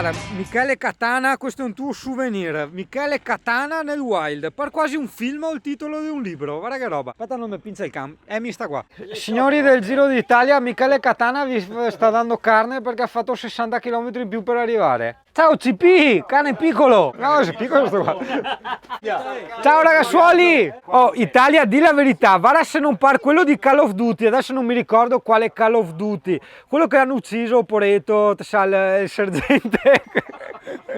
Guarda, Michele Catana, questo è un tuo souvenir. Michele Catana nel wild. Par quasi un film o il titolo di un libro. Guarda che roba. Aspetta, non mi pinza il cam. Mi sta qua. Signori del Giro d'Italia, Michele Catana vi sta dando carne perché ha fatto 60 km in più per arrivare. Ciao CP, cane piccolo. No, è piccolo sto qua. Ciao ragazzuoli. Oh, Italia, di la verità. Guarda se non par quello di Call of Duty. Adesso non mi ricordo quale Call of Duty. Quello che hanno ucciso Poreto, il sergente.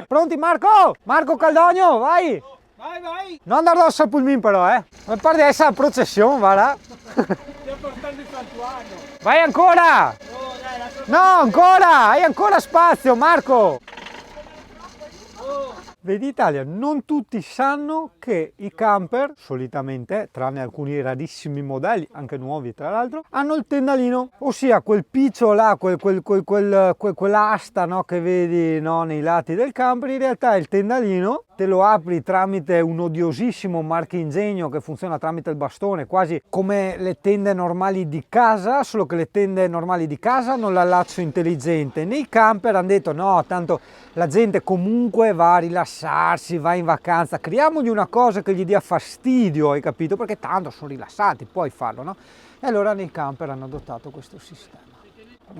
Pronti Marco? Marco Caldogno, vai! Vai, vai! Non andare addosso al pulmin però, Mi pare di essere la processione, guarda. Stiamo portando il santuario. Vai ancora! Oh, dai, No, ancora! Hai ancora spazio, Marco! Vedi Italia, non tutti sanno che i camper, solitamente, tranne alcuni rarissimi modelli, anche nuovi tra l'altro, hanno il tendalino, ossia quel piccio là, quell'asta, no, che vedi, no, nei lati del camper, in realtà è il tendalino. Te lo apri tramite un odiosissimo marchingegno che funziona tramite il bastone, quasi come le tende normali di casa, solo che le tende normali di casa hanno l'allaccio intelligente. Nei camper hanno detto no, tanto la gente comunque va a rilassarsi, va in vacanza, creiamogli una cosa che gli dia fastidio, hai capito? Perché tanto sono rilassati, puoi farlo, no? E allora nei camper hanno adottato questo sistema.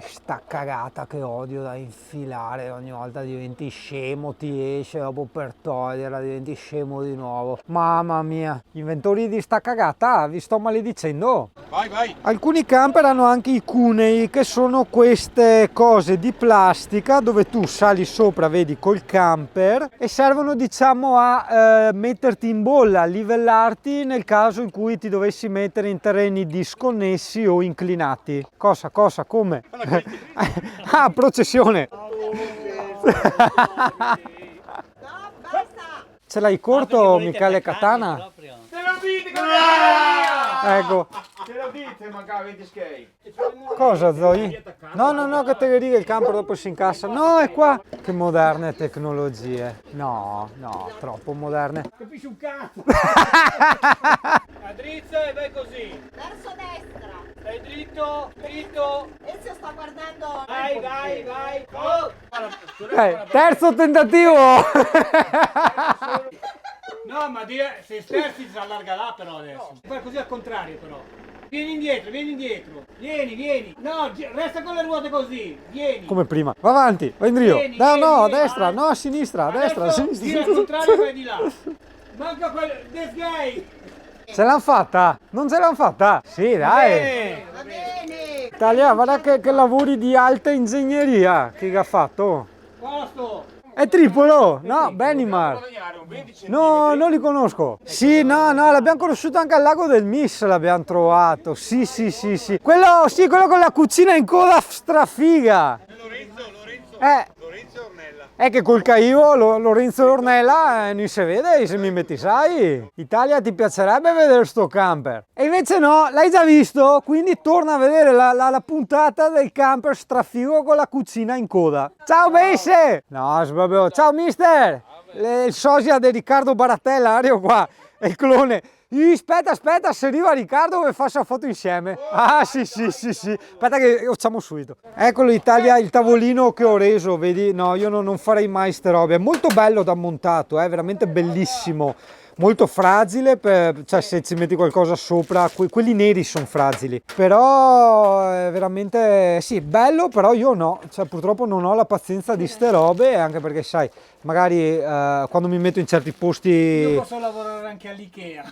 Sta cagata che odio da infilare, ogni volta diventi scemo, ti esce dopo per toglierla, diventi scemo di nuovo. Mamma mia, gli inventori di sta cagata, vi sto maledicendo. vai, vai! Alcuni camper hanno anche i cunei, che sono queste cose di plastica dove tu sali sopra, vedi, col camper, e servono diciamo a metterti in bolla, a livellarti nel caso in cui ti dovessi mettere in terreni disconnessi o inclinati. Cosa, come? Ah, processione! Ce l'hai corto, Michele Catana? Te lo dite che Ecco. te lo dite, mancava 20 skate. Cosa, Zoe? No, che te dica il camper dopo si incassa. No, è qua. Che moderne tecnologie. No, troppo moderne. Capisci un cazzo? A drizza e vai così. Verso destra. Stai dritto, dritto. Ezio sta guardando. Vai. Oh! Terzo tentativo. No, ma se sterzi si allarga là però adesso. Fai così al contrario però. Vieni indietro. Vieni. No, resta con le ruote così. Vieni. Come prima. Va avanti, va in drio. Vieni, No, a vieni, destra, vai. no, a sinistra, a destra, a Adesso sinistra. gira al contrario e vai di là. Manca quello. This guy. Ce l'hanno fatta? Non ce l'hanno fatta? Sì, dai. Va bene. Italia, guarda che lavori di alta ingegneria che ha fatto. Posto. È Tripolo? No, Benimar. No, non li conosco. Sì, no, l'abbiamo conosciuto anche al lago del Miss, l'abbiamo trovato. Sì. Quello con la cucina in coda strafiga. Lorenzo Ornella. È che col Caivo, Lorenzo Ornella, non si vede se mi metti, sai? Italia, ti piacerebbe vedere sto camper? E invece no, l'hai già visto? Quindi torna a vedere la puntata del camper strafigo con la cucina in coda. Ciao Besse! No, proprio. Ciao mister! Il sosia di Riccardo Barattella, arrivo qua, è il clone. Aspetta, se arriva Riccardo e faccio la foto insieme. Ah, sì. Aspetta che facciamo subito. Eccolo Italia, il tavolino che ho reso, vedi? No, io non farei mai ste robe. È molto bello da montato, è veramente bellissimo. Molto fragile, cioè se ci metti qualcosa sopra, quelli neri sono fragili. Però è veramente, sì, bello, però io no. Cioè purtroppo non ho la pazienza di ste robe, anche perché sai, magari quando mi metto in certi posti... Io posso lavorare anche all'Ikea.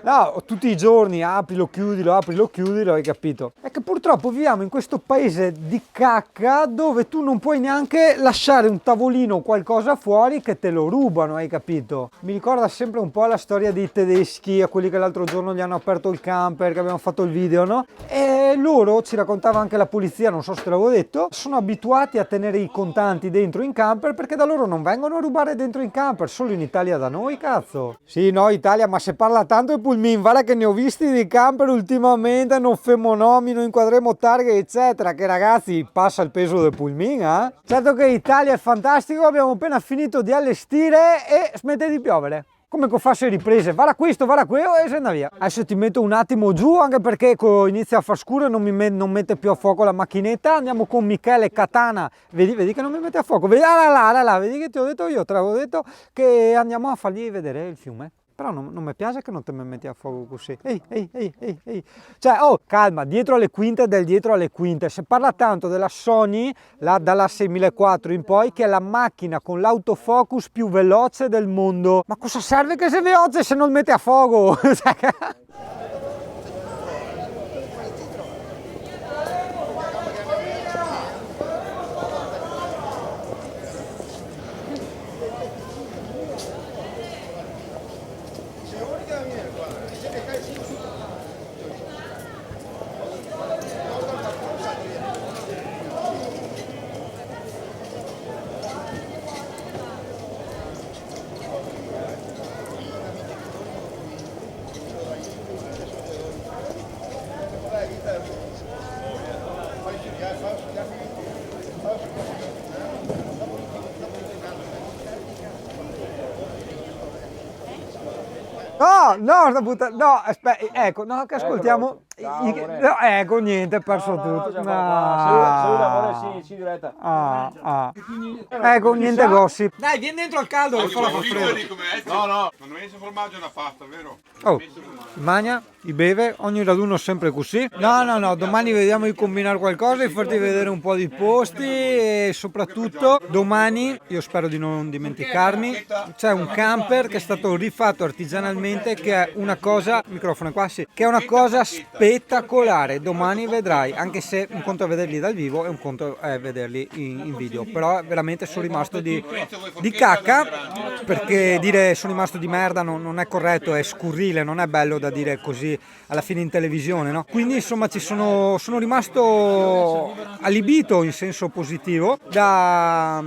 No, tutti i giorni aprilo, chiudilo, hai capito? È che purtroppo viviamo in questo paese di cacca dove tu non puoi neanche lasciare un tavolino o qualcosa fuori che te lo rubano, hai capito? Mi ricorda sempre un po' la storia dei tedeschi, a quelli che l'altro giorno gli hanno aperto il camper, che abbiamo fatto il video, no? E loro, ci raccontava anche la polizia, non so se te l'avevo detto, sono abituati a tenere i contanti dentro in camper perché da loro non vengono a rubare dentro in camper, solo in Italia da noi, cazzo. Sì, no, Italia, ma se parla tanto di pulmin, guarda che ne ho visti di camper ultimamente, non femo nomi, non inquadremo targhe, eccetera, che ragazzi passa il peso del pulmin, eh? Certo che Italia è fantastico, abbiamo appena finito di allestire e smette di piovere. come con fasce riprese, vada questo, vada quello e se andava via. Adesso ti metto un attimo giù, anche perché inizia a far scuro e non mette più a fuoco la macchinetta. Andiamo con Michele Katana, vedi che non mi mette a fuoco, vedi, là, vedi che ti ho detto io, te l'avevo detto che andiamo a fargli vedere il fiume. Però non mi piace che non te mi metti a fuoco così. Ehi. Cioè, oh, calma, dietro alle quinte del dietro alle quinte. Si parla tanto della Sony, dalla 6004 in poi, che è la macchina con l'autofocus più veloce del mondo. Ma cosa serve che sia veloce se non il metti a fuoco? No, aspetta, ecco, no, che ascoltiamo. No, ecco, niente, è perso tutto. Ecco, niente gossip. Dai, vieni dentro al caldo che fa la freddo. No, non ho messo formaggio nella pasta, vero? Oh, mangia, i beve, ogni raduno sempre così. No, domani vediamo di combinare qualcosa, di farti vedere un po' di posti e soprattutto domani, io spero di non dimenticarmi, c'è un camper che è stato rifatto artigianalmente, che è una cosa, microfono qua, sì, che è una cosa spettacolare. Domani vedrai, anche se un conto è vederli dal vivo e un conto è vederli in video, però veramente sono rimasto di cacca, perché dire sono rimasto di merda non è corretto, è scurrile, non è bello da dire così alla fine in televisione, no? Quindi insomma sono rimasto allibito in senso positivo da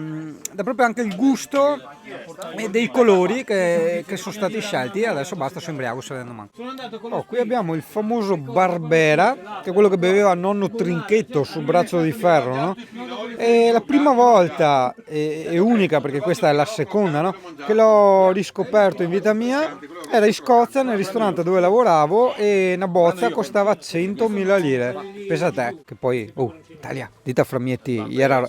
proprio anche il gusto e dei colori che sono stati scelti. Adesso basta, sono embriago, se ne mano. Oh, qui abbiamo il famoso Barbera, che è quello che beveva nonno Trinchetto sul braccio di ferro, no? E la prima volta e unica, perché questa è la seconda, no, che l'ho riscoperto in vita mia, era in Scozia nel ristorante dove lavoravo, e una bozza costava 100.000 lire. Pensa a te, che poi, Italia, dita framietti, era...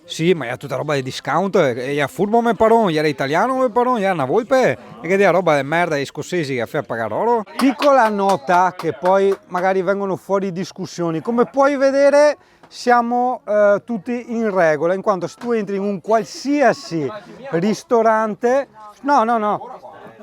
Sì, ma era tutta roba di discount, e era furbo me paron, era italiano me paron, era una volpe, e che era roba di merda dei scozzesi che fa pagare oro. Piccola nota, che poi magari vengono fuori discussioni, come puoi vedere siamo tutti in regola, in quanto se tu entri in un qualsiasi ristorante, no,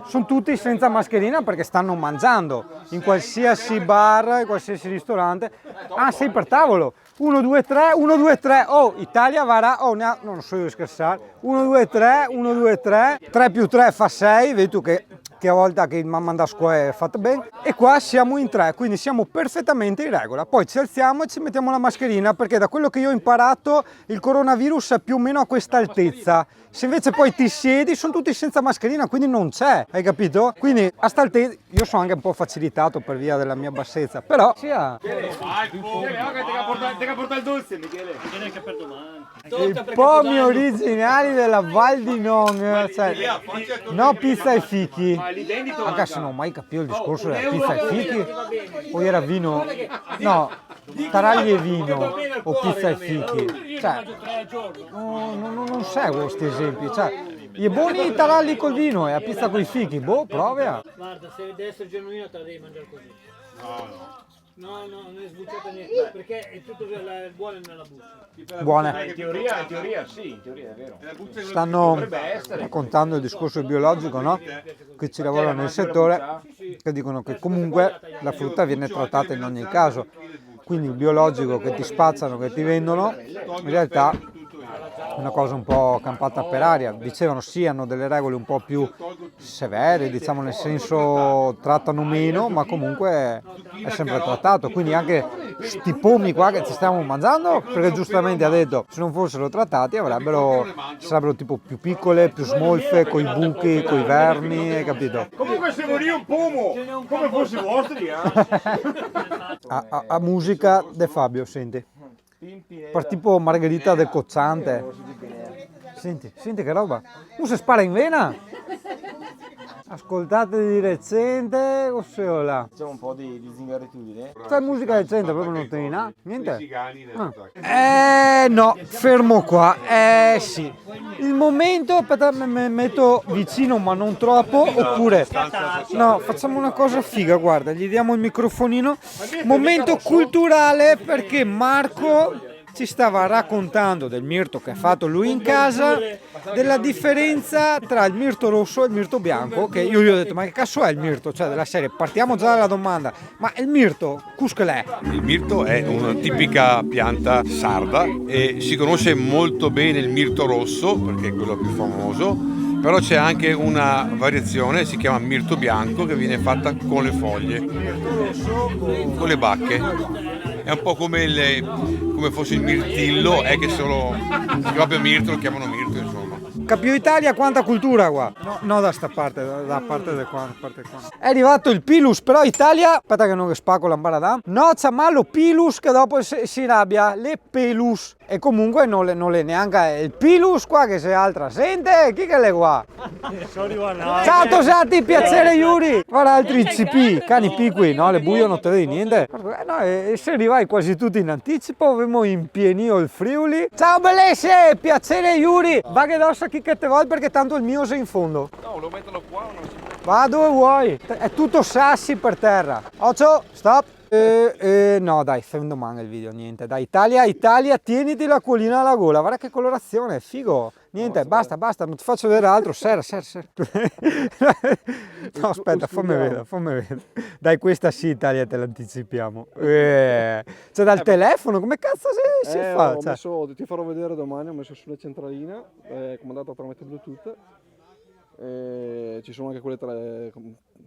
sono tutti senza mascherina perché stanno mangiando, in qualsiasi bar, in qualsiasi ristorante. Ah, sei per tavolo, 1, 2, 3, 1, 2, 3, oh, Italia varrà, oh, no, non so io scherzare, 1, 2, 3, 1, 2, 3, 3 più 3 fa 6, vedi tu che volta che il mamma da scuola è fatto bene, e qua siamo in 3, quindi siamo perfettamente in regola. Poi ci alziamo e ci mettiamo la mascherina, perché da quello che io ho imparato il coronavirus è più o meno a questa altezza. Se invece poi ti siedi sono tutti senza mascherina, quindi non c'è, hai capito? Quindi a sta altezza io sono anche un po' facilitato per via della mia bassezza, però sia... Te che porta il dolce, Michele. Michele che per domani. I pomi originali della Val di Non, cioè, no pizza e fichi. Anche se non ho mai capito il discorso della pizza e fichi, o era vino, no, taragli e vino o pizza e fichi. Cioè, non seguo questi esempi, cioè, gli buoni i taralli col vino e la pizza con i fichi, boh, prova. Guarda, se deve essere genuino te la devi mangiare così. No, non è sbucciato niente, perché è tutto buono nella buccia. Buone. In teoria sì, in teoria è vero. Stanno raccontando il discorso biologico, no? Che ci lavorano nel settore, che dicono che comunque la frutta viene trattata in ogni caso. Quindi il biologico che ti spazzano, che ti vendono, in realtà è una cosa un po' campata per aria. Dicevano sì, hanno delle regole un po' più severe, diciamo, nel senso trattano meno, ma comunque è sempre trattato. Quindi anche sti pomi qua che ci stiamo mangiando, perché giustamente ha detto se non fossero trattati sarebbero tipo più piccole, più smolfe, coi buchi, coi vermi, hai capito? Comunque se vuoi un pomo, come fosse vostri, A musica de Fabio, senti. Per tipo Margherita del Cozzante. Senti che roba. Non si spara in vena. Ascoltate di recente, cos'è là? Facciamo un po' di zingaritudine. Questa musica recente proprio non tenina? Niente? No, fermo qua. Sì. Il momento, aspetta, mi metto vicino ma non troppo, oppure no, facciamo una cosa figa, guarda, gli diamo il microfonino. Momento culturale perché Marco ci stava raccontando del mirto che ha fatto lui in casa, della differenza tra il mirto rosso e il mirto bianco, che io gli ho detto ma che cazzo è il mirto? Cioè della serie, partiamo già dalla domanda, ma il mirto, cos'è l'è? Il mirto è una tipica pianta sarda e si conosce molto bene il mirto rosso perché è quello più famoso, però c'è anche una variazione, si chiama mirto bianco, che viene fatta con le foglie, con le bacche. È un po' come fosse il mirtillo, è che solo proprio mirto lo chiamano mirto, insomma. Capio Italia, quanta cultura qua? No, da sta parte, da parte di qua, È arrivato il Pilus, però Italia, aspetta che non spacco l'ambaradà. No, c'è malo Pilus che dopo si rabbia, le Pelus. E comunque non le neanche il Pilus qua che se altra sente, chi che le qua? Ciao Tosati, piacere Yuri. Guarda altri CP, cani piqui, no, le buio non te vedi niente. No, e se arrivai quasi tutti in anticipo, avevamo impienito il Friuli. Ciao bellesse, piacere Yuri. Va che dossa chi che te vuoi perché tanto il mio sei in fondo. No, lo metterlo qua o no? Va dove vuoi, è tutto sassi per terra. Occhio, stop. No dai, fai un domani il video, niente. Dai, Italia, tieniti la collina alla gola, guarda che colorazione, figo. Niente, basta, non ti faccio vedere altro, sera. No, aspetta, fammi vedere. Dai, questa sì, Italia, te l'anticipiamo. Cioè, dal telefono, come cazzo si fa? Ti farò vedere domani, ho messo sulla centralina, comandata tramite Bluetooth. Ci sono anche quelle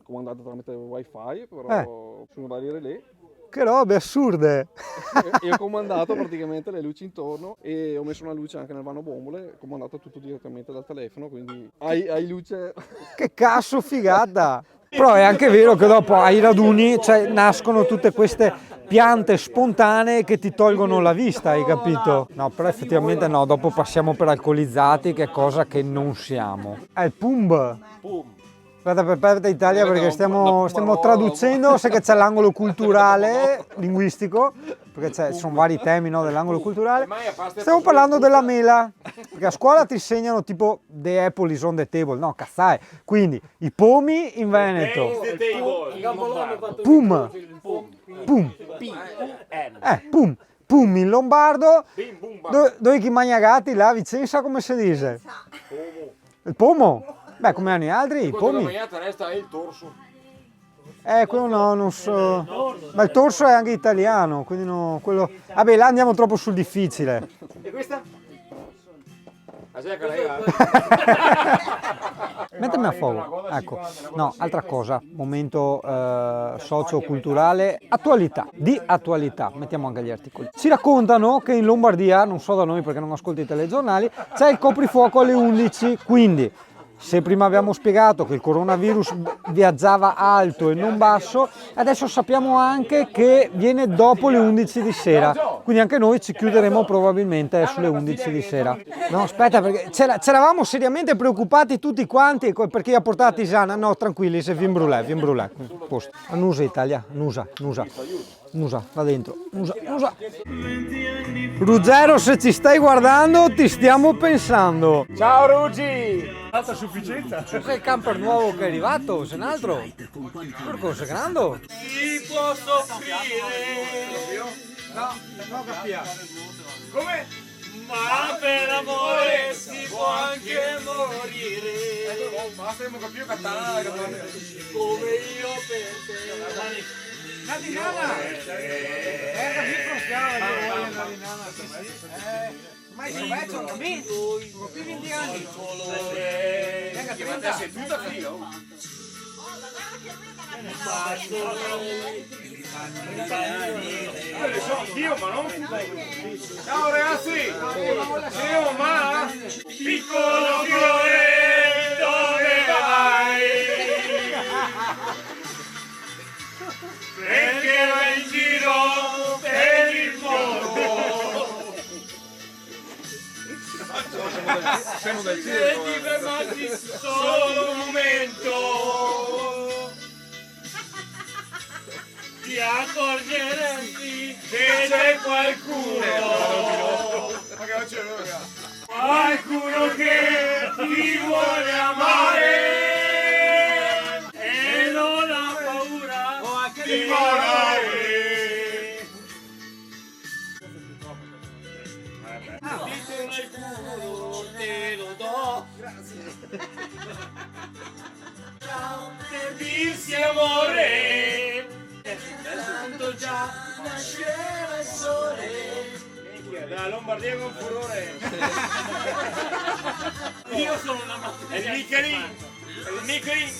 comandate tramite wifi, però sono vari relè. Che robe assurde! E ho comandato praticamente le luci intorno e ho messo una luce anche nel vano bombole, comandato tutto direttamente dal telefono, quindi hai luce. Che cazzo figata! Però è anche vero che dopo ai raduni nascono tutte queste piante spontanee che ti tolgono la vista, hai capito? No, però effettivamente no, dopo passiamo per alcolizzati, che è cosa che non siamo. È il PUMB. Aspetta Italia perché stiamo traducendo, sai che c'è l'angolo culturale, linguistico, perché ci sono vari temi, no, dell'angolo culturale. Stiamo parlando della mela, perché a scuola ti insegnano tipo the apple is on the table, no, cazzai. Quindi i pomi in Veneto. Pum. Pum in lombardo. Dove chi magnagati là, Vicenza come si dice? Il pomo. Beh, come hanno gli altri, i pomi. Resta è il torso. Quello no, non so. Ma il torso è anche italiano, quindi no, quello. Vabbè, là andiamo troppo sul difficile. E questa? Mettimi a fuoco. Ecco. No, altra cosa, momento socio-culturale, attualità, di attualità, mettiamo anche gli articoli. Ci raccontano che in Lombardia, non so da noi perché non ascolto i telegiornali, c'è il coprifuoco alle 11, quindi se prima abbiamo spiegato che il coronavirus viaggiava alto e non basso, adesso sappiamo anche che viene dopo le 11 di sera, quindi anche noi ci chiuderemo probabilmente sulle 11 di sera. No, aspetta, perché c'eravamo seriamente preoccupati tutti quanti perché gli ha portato tisana. No, tranquilli, se vin brûlé. Posto. Annusa Italia, Nusa, va dentro. Nusa. Ruggero, se ci stai guardando, ti stiamo pensando. Ciao Ruggi! Alta sufficienza. C'è il camper nuovo che è arrivato, se un altro. Porco segrando. Si può soffrire. No, capiamo. Come? Ma per amore si può anche morire. Basta, non capisco cantare. Come io per te. Nadinana! Capì froscava che vuole Nadinana, sì. Ma io vecchio, capito? Sono più 20 anni. Venga, 30. Sei tutta frio. Io le so io, ma non ciao ragazzi! Siamo ma piccolo fiore, dove vai? Perché vai in giro per il mondo? Siamo del Se ti fermati solo un momento, accorgeresti che c'è qualcuno che ti vuole amare e non ha paura di volare. Dito nel culo te lo do. Per dirsi amore, tanto già nasceva il sole. Da Lombardia con furore. Io sono una materia. Il Michelin.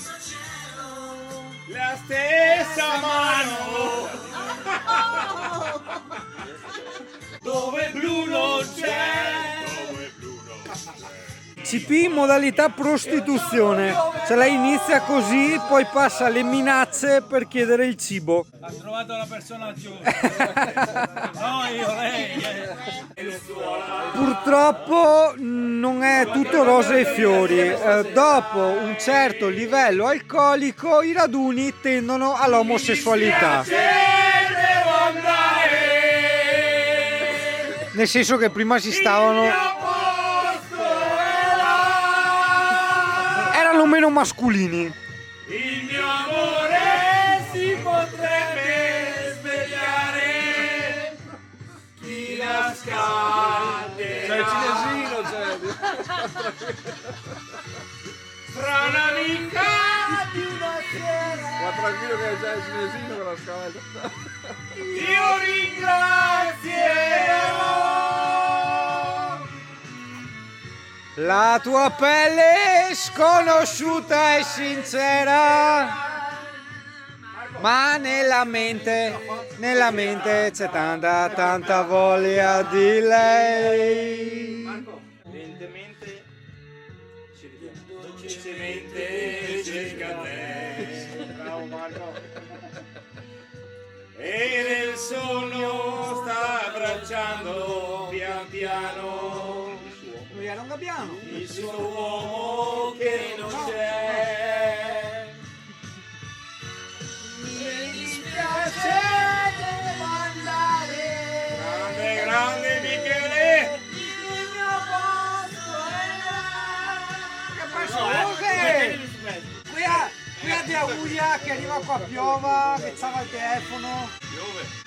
La stessa mano. Dove blu non c'è. CP in modalità prostituzione, cioè lei inizia così, poi passa alle minacce per chiedere il cibo. Ha trovato la persona giusta. No, io, lei. Purtroppo non è tutto rose e fiori. Dopo un certo livello alcolico i raduni tendono all'omosessualità. Nel senso che prima si stavano... erano meno masculini. Il mio amore si potrebbe svegliare. Chi nasconde? C'è il cinesino, c'è. Fra un'amica di una sera. Ma tranquillo che c'è il cinesino con la scalda. Io ringrazierò. La tua pelle sconosciuta e sincera, ma nella mente c'è tanta voglia di lei. Lentamente ci rivediamo. Dolcemente cerca te. Bravo Marco. E nel sonno sta abbracciando pian piano Lui era un gabbiano. il suo uomo che non c'è. Mi dispiace, devo andare. Grande Michele. Il mio posto è là. Qui a Di Auglia che arriva qua a Piova, che c'ava il telefono.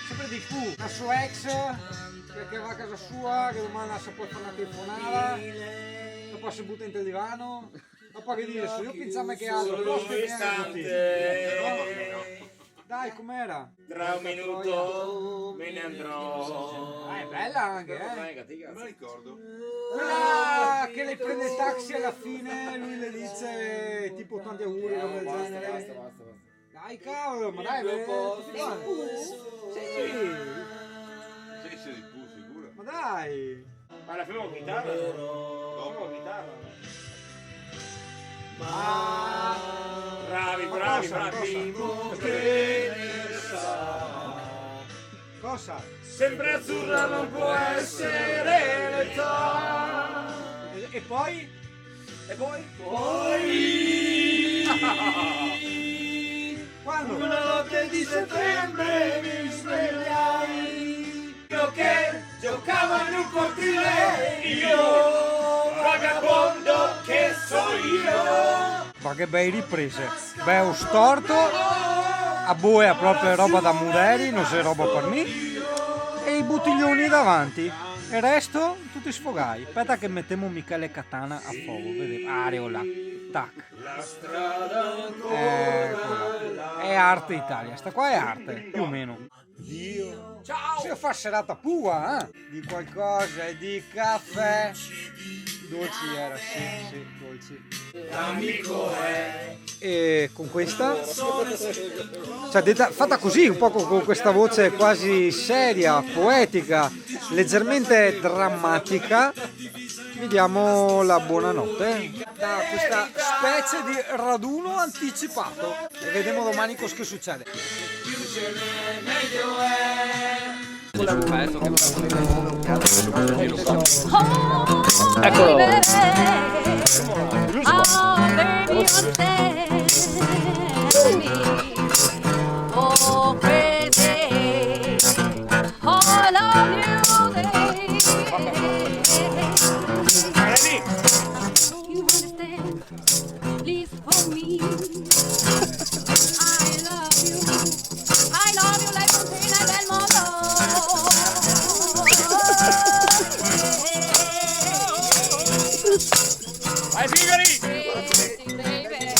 Sempre di Q, la sua ex che va a casa sua, che domanda se può fare una telefonata, dopo si butta in il divano, dopo che dice io pensavo che altro posto Un che istante. dai com'era? Tra un minuto me ne andrò. È bella anche, Non mi ricordo. Quella che le prende il taxi alla fine, lui le dice tipo tanti auguri, roba del genere. Dai cavolo, ma dai, tutti quanti. Sì, Sei di più sicuro. ma dai. Ma la prima chitarra? Dopo chitarra. Bravi. Cosa? Sempre azzurra non può essere l'età. E poi? Quando? Una notte di settembre mi svegliai. Io che giocavo in un cortile. Io, vagabondo che so io. Ma che bei riprese. Beh, ho storto. A boia proprio roba da Mureri, non c'è roba per me. E i bottiglioni davanti. E il resto tutti sfogai. Aspetta che mettiamo Michele Katana a fuoco. Vedete? Areola. Tac. Eccola. È arte Italia. Sta qua è arte, più o meno. Ciao! Si fa serata pua, Di qualcosa, di caffè. Dolci era, sì, dolci. L'amico è. E con questa, cioè fatta così, un po' con questa voce quasi seria, poetica, leggermente drammatica, vi diamo la buonanotte da questa specie di raduno anticipato e vedremo domani cosa succede. Eccolo. Oh, Vai sigari! Crazy baby.